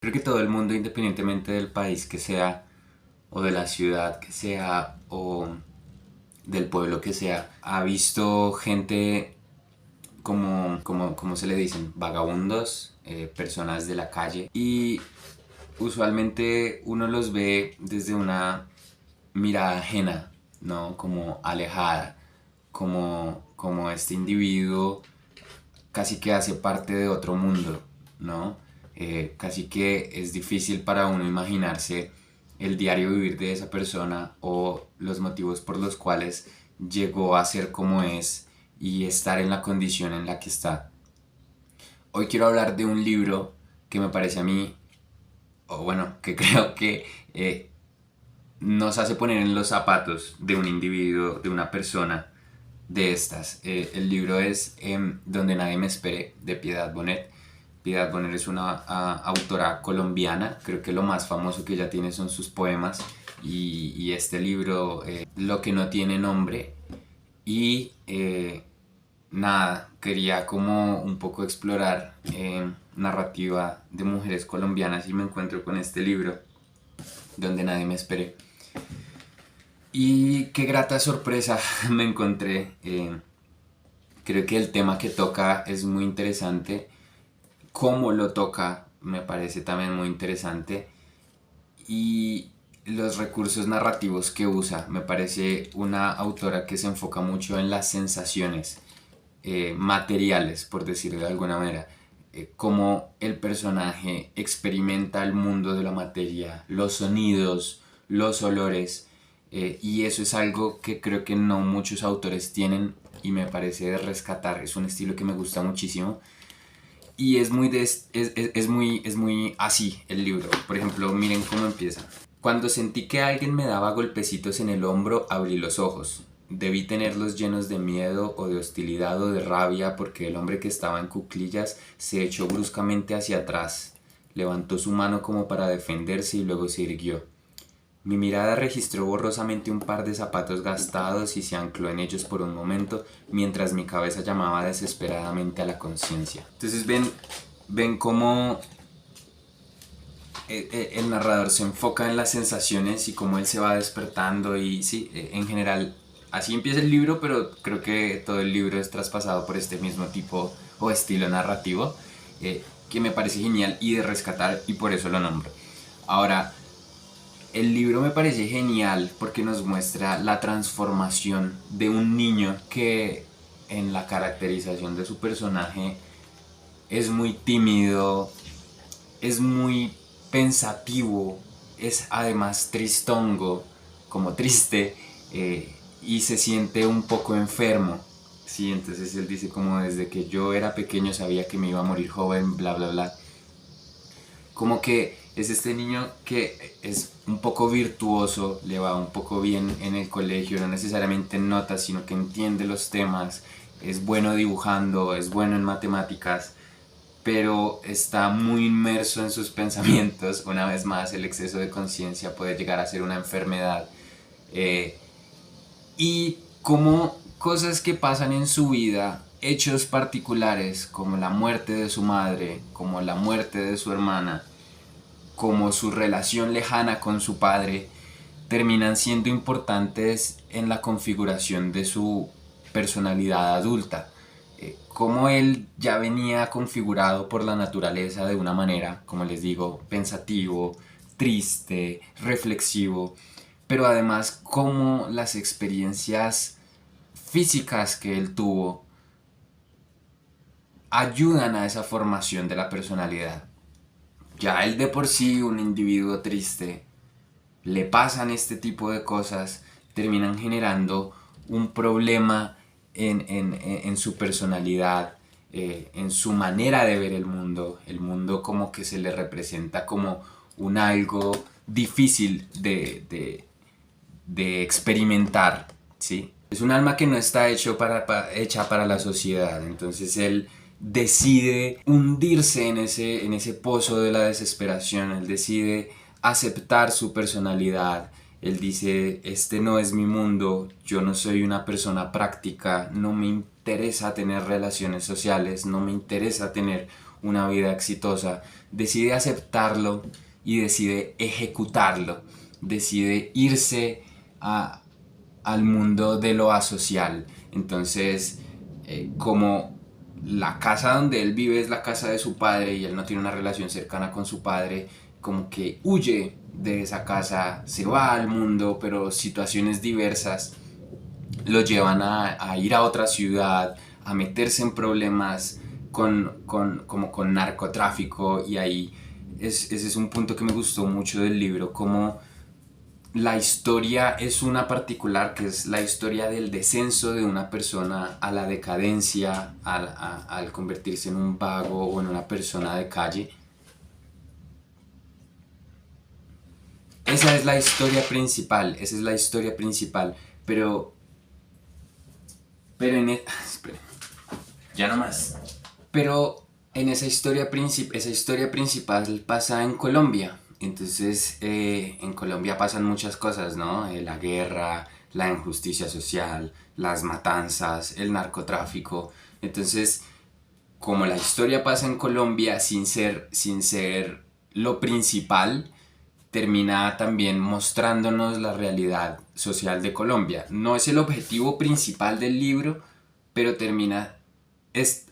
Creo que todo el mundo, independientemente del país que sea, o de la ciudad que sea, o del pueblo que sea, ha visto gente como se le dicen, vagabundos, personas de la calle. Y usualmente uno los ve desde una mirada ajena, ¿no? Como alejada, como este individuo casi que hace parte de otro mundo, ¿no? Casi que es difícil para uno imaginarse el diario vivir de esa persona o los motivos por los cuales llegó a ser como es y estar en la condición en la que está. Hoy quiero hablar de un libro que me parece a mí, o bueno, que creo que nos hace poner en los zapatos de un individuo, de una persona de estas. El libro es Donde nadie me espere, de Piedad Bonet. Piedad Bonet es una autora colombiana, creo que lo más famoso que ella tiene son sus poemas y este libro, Lo que no tiene nombre. Y nada, quería como un poco explorar narrativa de mujeres colombianas y me encuentro con este libro, Donde nadie me espere. Y qué grata sorpresa me encontré. Creo que el tema que toca es muy interesante. Cómo lo toca me parece también muy interesante. Y los recursos narrativos que usa. Me parece una autora que se enfoca mucho en las sensaciones materiales, por decirlo de alguna manera. Cómo el personaje experimenta el mundo de la materia, los sonidos, los olores, y eso es algo que creo que no muchos autores tienen y me parece de rescatar. Es un estilo que me gusta muchísimo y es muy así el libro. Por ejemplo, miren cómo empieza. Cuando sentí que alguien me daba golpecitos en el hombro, abrí los ojos. Debí tenerlos llenos de miedo o de hostilidad o de rabia porque el hombre que estaba en cuclillas se echó bruscamente hacia atrás. Levantó su mano como para defenderse y luego se irguió. Mi mirada registró borrosamente un par de zapatos gastados y se ancló en ellos por un momento mientras mi cabeza llamaba desesperadamente a la conciencia. Entonces ven cómo el narrador se enfoca en las sensaciones y cómo él se va despertando y sí, en general así empieza el libro, pero creo que todo el libro es traspasado por este mismo tipo o estilo narrativo que me parece genial y de rescatar y por eso lo nombro. Ahora, el libro me parece genial porque nos muestra la transformación de un niño que en la caracterización de su personaje es muy tímido, es muy pensativo, es además tristongo, como triste, y se siente un poco enfermo. Sí, entonces él dice como desde que yo era pequeño sabía que me iba a morir joven, bla bla bla. Como que es este niño que es un poco virtuoso, le va un poco bien en el colegio, no necesariamente en notas, sino que entiende los temas, es bueno dibujando, es bueno en matemáticas, pero está muy inmerso en sus pensamientos. Una vez más, el exceso de conciencia puede llegar a ser una enfermedad. Eh, y como cosas que pasan en su vida, hechos particulares como la muerte de su madre, como la muerte de su hermana, como su relación lejana con su padre, terminan siendo importantes en la configuración de su personalidad adulta. Como él ya venía configurado por la naturaleza de una manera, como les digo, pensativo, triste, reflexivo, pero además como las experiencias físicas que él tuvo ayudan a esa formación de la personalidad. Ya él de por sí, un individuo triste, le pasan este tipo de cosas, terminan generando un problema en su personalidad, en su manera de ver el mundo como que se le representa como un algo difícil de experimentar, ¿sí? Es un alma que no está hecha para la sociedad, entonces él decide hundirse en ese pozo de la desesperación, él decide aceptar su personalidad, él dice, este no es mi mundo, yo no soy una persona práctica, no me interesa tener relaciones sociales, no me interesa tener una vida exitosa, decide aceptarlo y decide ejecutarlo, decide irse a, al mundo de lo asocial. Entonces, como la casa donde él vive es la casa de su padre y él no tiene una relación cercana con su padre, como que huye de esa casa, se va al mundo, pero situaciones diversas lo llevan a ir a otra ciudad, a meterse en problemas como con narcotráfico, y ahí ese es un punto que me gustó mucho del libro, como la historia es una particular, que es la historia del descenso de una persona a la decadencia, al convertirse en un vago o en una persona de calle. Esa es la historia principal, esa es la historia principal, pero espera, ya no más. Pero en esa historia principal pasa en Colombia. Entonces, en Colombia pasan muchas cosas, ¿no? La guerra, la injusticia social, las matanzas, el narcotráfico. Entonces, como la historia pasa en Colombia sin ser lo principal, termina también mostrándonos la realidad social de Colombia. No es el objetivo principal del libro, pero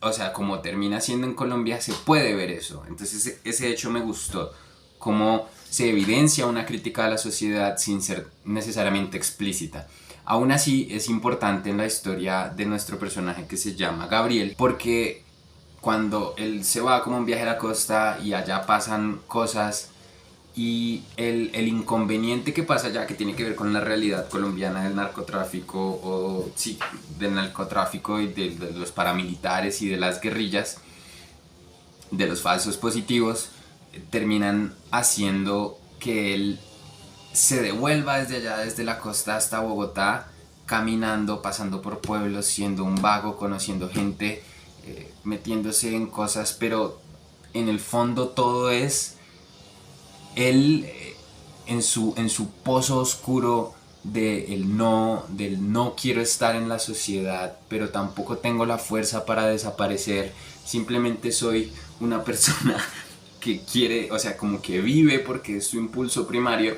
o sea, como termina siendo en Colombia, se puede ver eso. Entonces ese hecho me gustó, cómo se evidencia una crítica a la sociedad sin ser necesariamente explícita. Aún así es importante en la historia de nuestro personaje, que se llama Gabriel, porque cuando él se va como un viaje a la costa y allá pasan cosas, y el inconveniente que pasa allá, que tiene que ver con la realidad colombiana del narcotráfico, o sí, del narcotráfico y de los paramilitares y de las guerrillas, de los falsos positivos, terminan haciendo que él se devuelva desde allá, desde la costa hasta Bogotá, caminando, pasando por pueblos, siendo un vago, conociendo gente, metiéndose en cosas, pero en el fondo todo es él, en su pozo oscuro del no quiero estar en la sociedad, pero tampoco tengo la fuerza para desaparecer, simplemente soy una persona que quiere, o sea, como que vive porque es su impulso primario,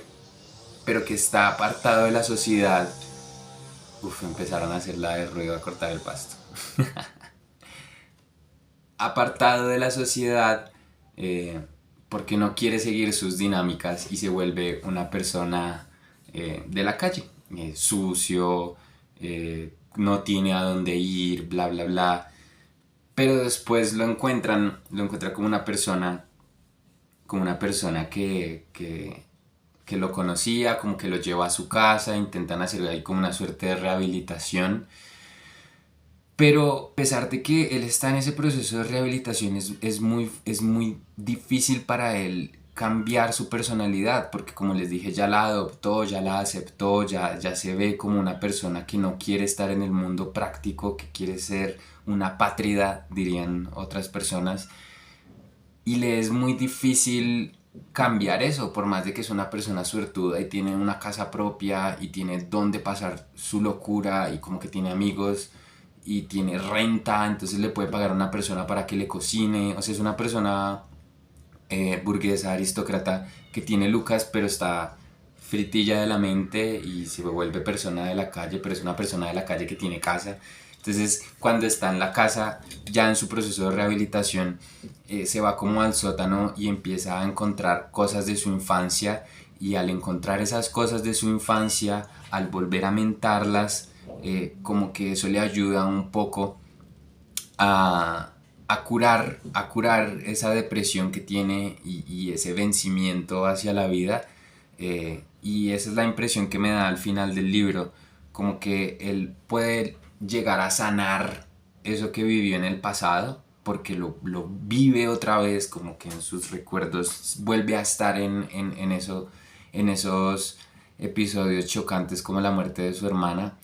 pero que está apartado de la sociedad. Uf, empezaron a hacer la de ruido, a cortar el pasto. Apartado de la sociedad, porque no quiere seguir sus dinámicas y se vuelve una persona de la calle, sucio, no tiene a dónde ir, bla bla bla. Pero después lo encuentran como una persona que lo conocía, como que lo lleva a su casa, intentan hacer ahí como una suerte de rehabilitación. Pero a pesar de que él está en ese proceso de rehabilitación, es muy difícil para él cambiar su personalidad, porque como les dije, ya la adoptó, ya la aceptó, ya se ve como una persona que no quiere estar en el mundo práctico, que quiere ser una apátrida, dirían otras personas, y le es muy difícil cambiar eso, por más de que es una persona suertuda y tiene una casa propia y tiene donde pasar su locura y como que tiene amigos y tiene renta, entonces le puede pagar a una persona para que le cocine, o sea, es una persona burguesa, aristócrata, que tiene lucas, pero está fritilla de la mente y se vuelve persona de la calle, pero es una persona de la calle que tiene casa. Entonces, cuando está en la casa, ya en su proceso de rehabilitación, se va como al sótano y empieza a encontrar cosas de su infancia, y al encontrar esas cosas de su infancia, al volver a mentarlas, como que eso le ayuda un poco a, a curar esa depresión que tiene y ese vencimiento hacia la vida. Y esa es la impresión que me da al final del libro, como que él puede llegar a sanar eso que vivió en el pasado, porque lo vive otra vez, como que en sus recuerdos vuelve a estar en esos episodios chocantes como la muerte de su hermana,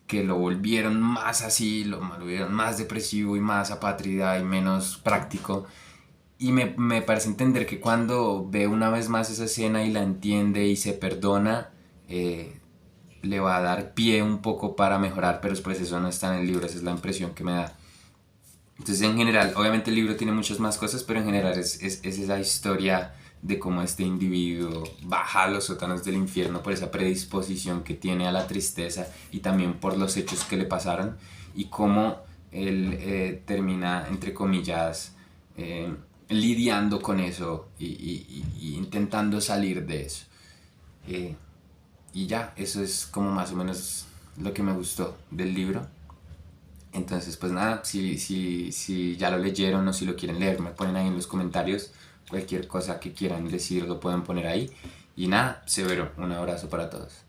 que lo volvieron más así, lo volvieron más depresivo y más apátrida y menos práctico. Y me parece entender que cuando ve una vez más esa escena y la entiende y se perdona, le va a dar pie un poco para mejorar, pero después eso no está en el libro, esa es la impresión que me da. Entonces en general, obviamente el libro tiene muchas más cosas, pero en general es esa historia de cómo este individuo baja a los sótanos del infierno por esa predisposición que tiene a la tristeza y también por los hechos que le pasaron y cómo él termina, entre comillas, eh, lidiando con eso y intentando salir de eso. Eh, y ya, eso es como más o menos lo que me gustó del libro. Entonces, pues nada, si ya lo leyeron o si lo quieren leer, me ponen ahí en los comentarios. Cualquier cosa que quieran decir lo pueden poner ahí. Y nada, severo, un abrazo para todos.